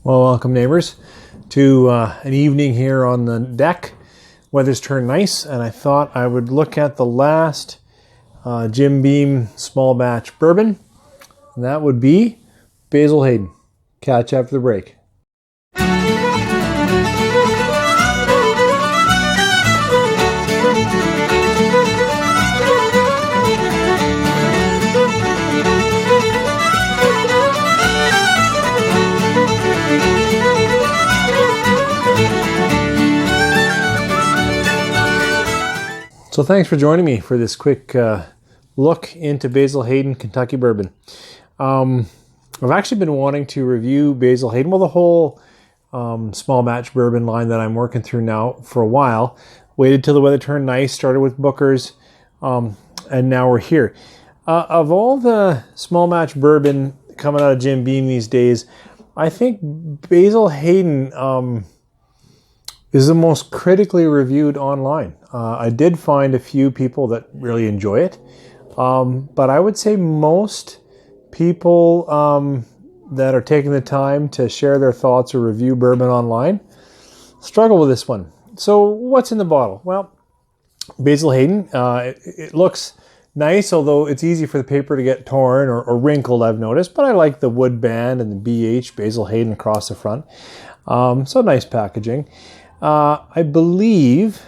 Well, welcome neighbors to an evening here on the deck. Weather's turned nice, and I thought I would look at the last Jim Beam small batch bourbon, and that would be Basil Hayden. Catch you after the break. So thanks for joining me for this quick look into Basil Hayden Kentucky Bourbon. I've actually been wanting to review Basil Hayden, well, the whole small batch bourbon line that I'm working through now for a while. Waited till the weather turned nice, started with Booker's, and now we're here. Of all the small batch bourbon coming out of Jim Beam these days, I think Basil Hayden is the most critically reviewed online. I did find a few people that really enjoy it, but I would say most people that are taking the time to share their thoughts or review bourbon online struggle with this one. So what's in the bottle? Well, Basil Hayden, it looks nice, although it's easy for the paper to get torn or wrinkled, I've noticed, but I like the wood band and the BH, Basil Hayden, across the front. So nice packaging. I believe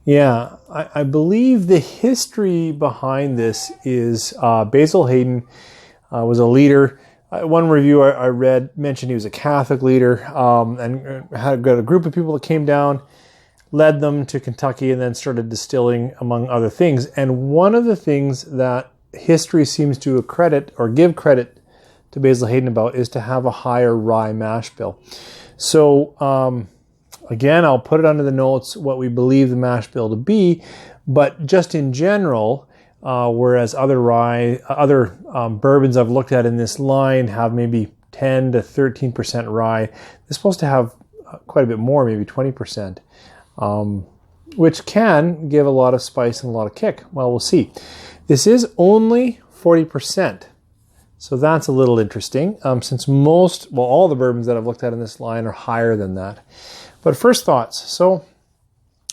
the history behind this is Basil Hayden was a leader. One review I read mentioned he was a Catholic leader and had got a group of people that came down, led them to Kentucky, and then started distilling, among other things. And one of the things that history seems to accredit or give credit to Basil Hayden about is to have a higher rye mash bill. So again, I'll put it under the notes what we believe the mash bill to be, but just in general, whereas other bourbons I've looked at in this line have maybe 10 to 13% rye, they're supposed to have quite a bit more, maybe 20%, which can give a lot of spice and a lot of kick. Well, we'll see. This is only 40%. So that's a little interesting, since all the bourbons that I've looked at in this line are higher than that. But first thoughts. So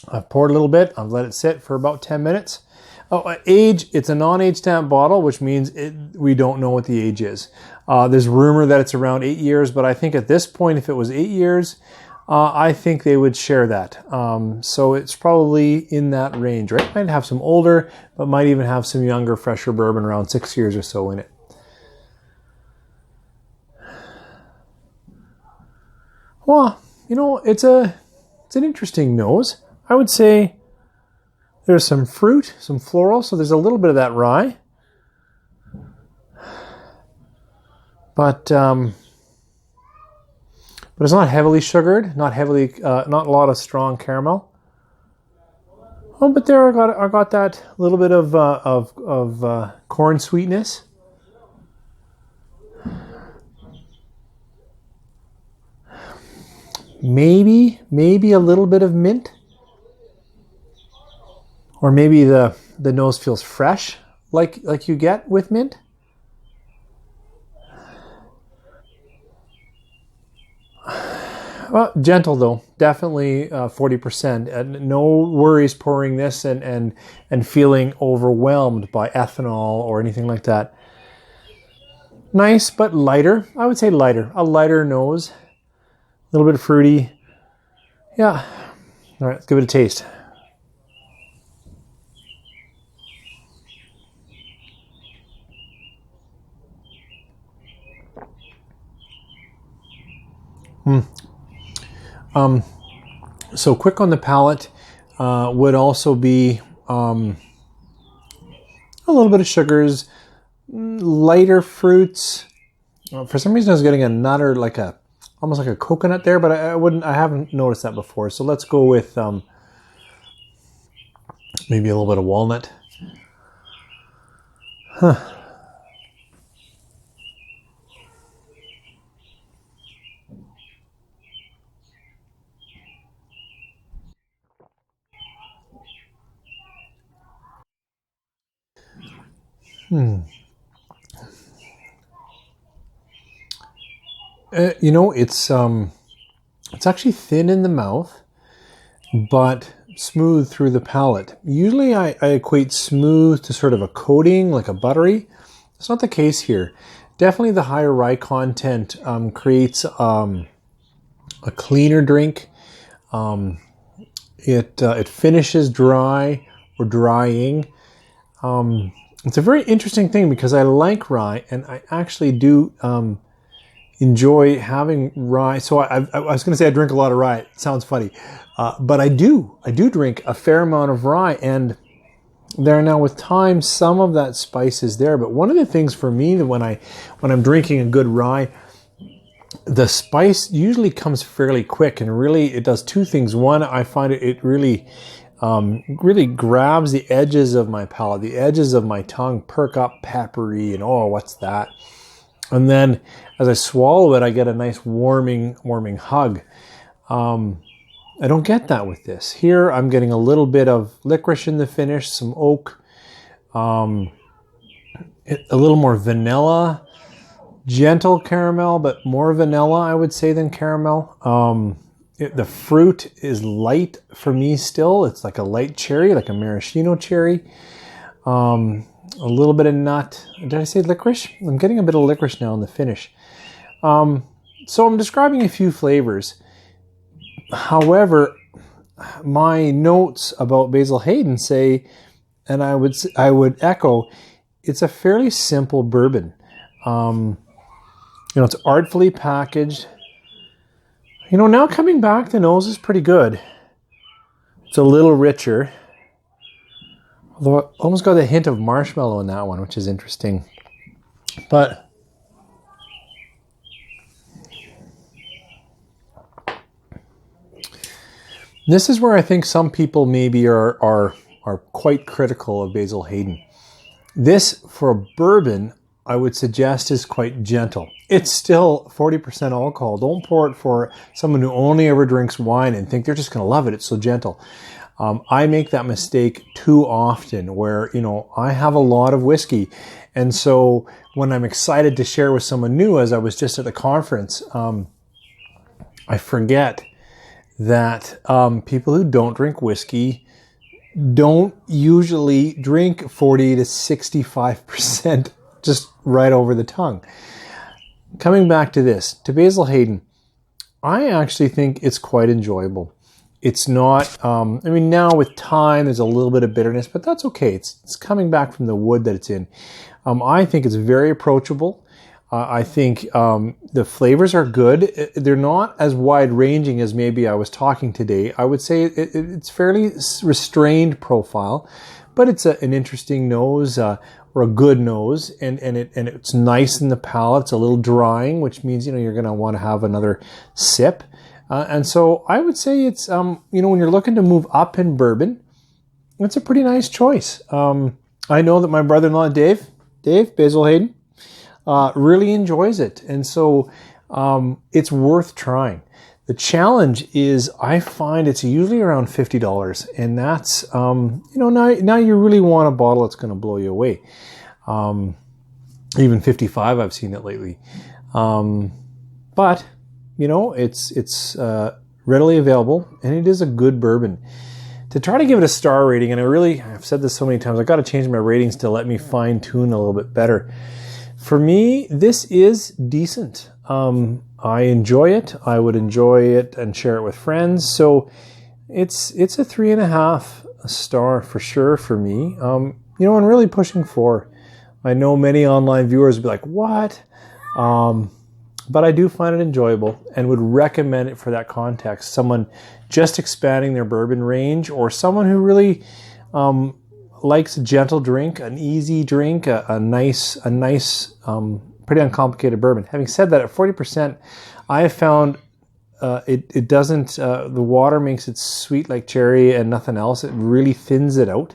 I've poured a little bit. I've let it sit for about 10 minutes. Oh, age, it's a non-age stamp bottle, which means we don't know what the age is. There's rumor that it's around 8 years, but I think at this point, if it was 8 years, I think they would share that. So it's probably in that range, right? Might have some older, but might even have some younger, fresher bourbon around 6 years or so in it. Well, you know, it's an interesting nose. I would say there's some fruit, some floral, so there's a little bit of that rye. But it's not heavily sugared, not a lot of strong caramel. Oh, but there I got that little bit of corn sweetness. Maybe a little bit of mint, or maybe the nose feels fresh, like you get with mint. Well, gentle though, definitely 40%. And no worries pouring this and feeling overwhelmed by ethanol or anything like that. Nice, but lighter. I would say lighter. A lighter nose. A little bit fruity. Yeah. All right, let's give it a taste. So quick on the palate would also be a little bit of sugars, lighter fruits. For some reason I was getting a nutter, almost like a coconut there, but I haven't noticed that before. So let's go with maybe a little bit of walnut. Huh. You know, it's actually thin in the mouth, but smooth through the palate. Usually I equate smooth to sort of a coating, like a buttery. It's not the case here. Definitely the higher rye content creates a cleaner drink. It finishes dry or drying. It's a very interesting thing because I like rye, and I actually do enjoy having rye. So I was going to say I drink a lot of rye. It sounds funny, but I do drink a fair amount of rye, and there now with time, some of that spice is there. But one of the things for me that when I'm drinking a good rye, the spice usually comes fairly quick, and really it does two things. One, I find it really grabs the edges of my palate, the edges of my tongue perk up peppery, and oh, what's that? And then as I swallow it, I get a nice warming hug. I don't get that with this. Here I'm getting a little bit of licorice in the finish, some oak, a little more vanilla, gentle caramel, but more vanilla, I would say, than caramel. The fruit is light for me still. It's like a light cherry, like a maraschino cherry. A little bit of nut. Did I say licorice? I'm getting a bit of licorice now in the finish. So I'm describing a few flavors. However, my notes about Basil Hayden say, and I would echo, it's a fairly simple bourbon. It's artfully packaged. Now coming back, the nose is pretty good. It's a little richer. Although I almost got a hint of marshmallow in that one, which is interesting. But this is where I think some people maybe are quite critical of Basil Hayden. This, for a bourbon, I would suggest is quite gentle. It's still 40% alcohol. Don't pour it for someone who only ever drinks wine and think they're just going to love it. It's so gentle. I make that mistake too often where, I have a lot of whiskey. And so when I'm excited to share with someone new, as I was just at a conference, I forget that people who don't drink whiskey don't usually drink 40 to 65% just right over the tongue. Coming back to this, to Basil Hayden, I actually think it's quite enjoyable. It's not, now with time, there's a little bit of bitterness, but that's okay. It's coming back from the wood that it's in. I think it's very approachable. I think the flavors are good. They're not as wide-ranging as maybe I was talking today. I would say it's fairly restrained profile, but it's an interesting nose, or a good nose, and it's nice in the palate. It's a little drying, which means you're going to want to have another sip. And so I would say it's when you're looking to move up in bourbon, it's a pretty nice choice. I know that my brother-in-law Dave Basil Hayden, really enjoys it, and so it's worth trying. The challenge is I find it's usually around $50, and that's now you really want a bottle that's going to blow you away. Even $55, I've seen it lately, but it's readily available, and it is a good bourbon. To try to give it a star rating, and I've said this so many times, I've got to change my ratings to let me fine tune a little bit better. For me, this is decent. I enjoy it. I would enjoy it and share it with friends. So it's a 3.5 star for sure for me. And really pushing 4. I know many online viewers would be like, what? But I do find it enjoyable and would recommend it for that context. Someone just expanding their bourbon range, or someone who really likes a gentle drink, an easy drink, a nice, pretty uncomplicated bourbon. Having said that, at 40%, I have found it doesn't, the water makes it sweet like cherry and nothing else. It really thins it out.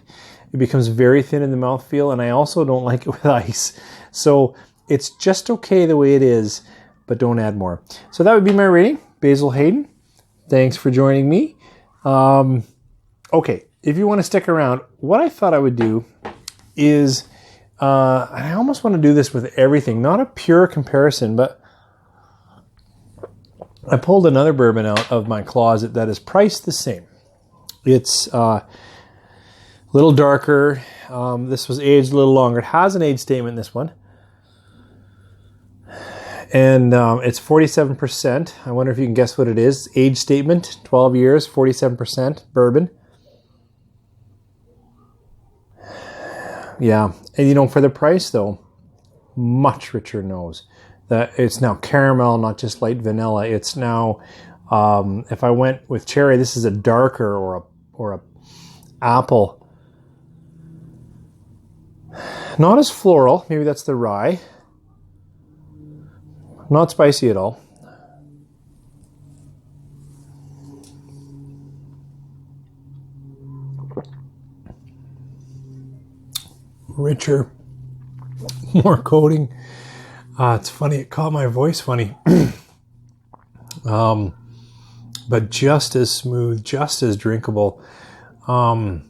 It becomes very thin in the mouthfeel, and I also don't like it with ice. So it's just okay the way it is, but don't add more. So that would be my rating. Basil Hayden, thanks for joining me. Okay, if you want to stick around, what I thought I would do is, I almost want to do this with everything, not a pure comparison, but I pulled another bourbon out of my closet that is priced the same. It's a little darker. This was aged a little longer. It has an age statement, this one. And it's 47%. I wonder if you can guess what it is. Age statement, 12 years, 47% bourbon. Yeah. And you know, for the price though, much richer nose. That it's now caramel, not just light vanilla. It's now, if I went with cherry, this is a darker or a apple. Not as floral. Maybe that's the rye. Not spicy at all. Richer, more coating. It's funny, it caught my voice funny. But just as smooth, just as drinkable. Not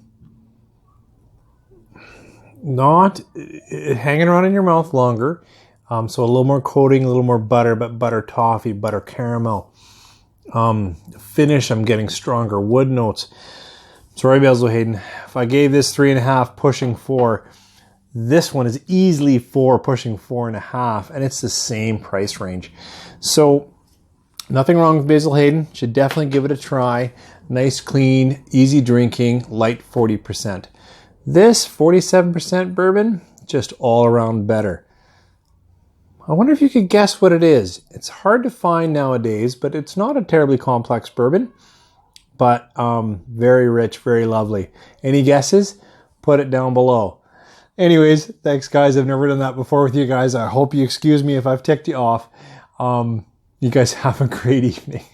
hanging around in your mouth longer. So a little more coating, a little more butter, but butter toffee, butter caramel. Finish, I'm getting stronger wood notes. Sorry, Basil Hayden. If I gave this 3.5 pushing 4, this one is easily 4 pushing 4.5, and it's the same price range. So nothing wrong with Basil Hayden. Should definitely give it a try. Nice, clean, easy drinking, light 40%. This 47% bourbon, just all around better. I wonder if you could guess what it is. It's hard to find nowadays, but it's not a terribly complex bourbon, but very rich, very lovely. Any guesses? Put it down below. Anyways, thanks guys. I've never done that before with you guys. I hope you excuse me if I've ticked you off. You guys have a great evening.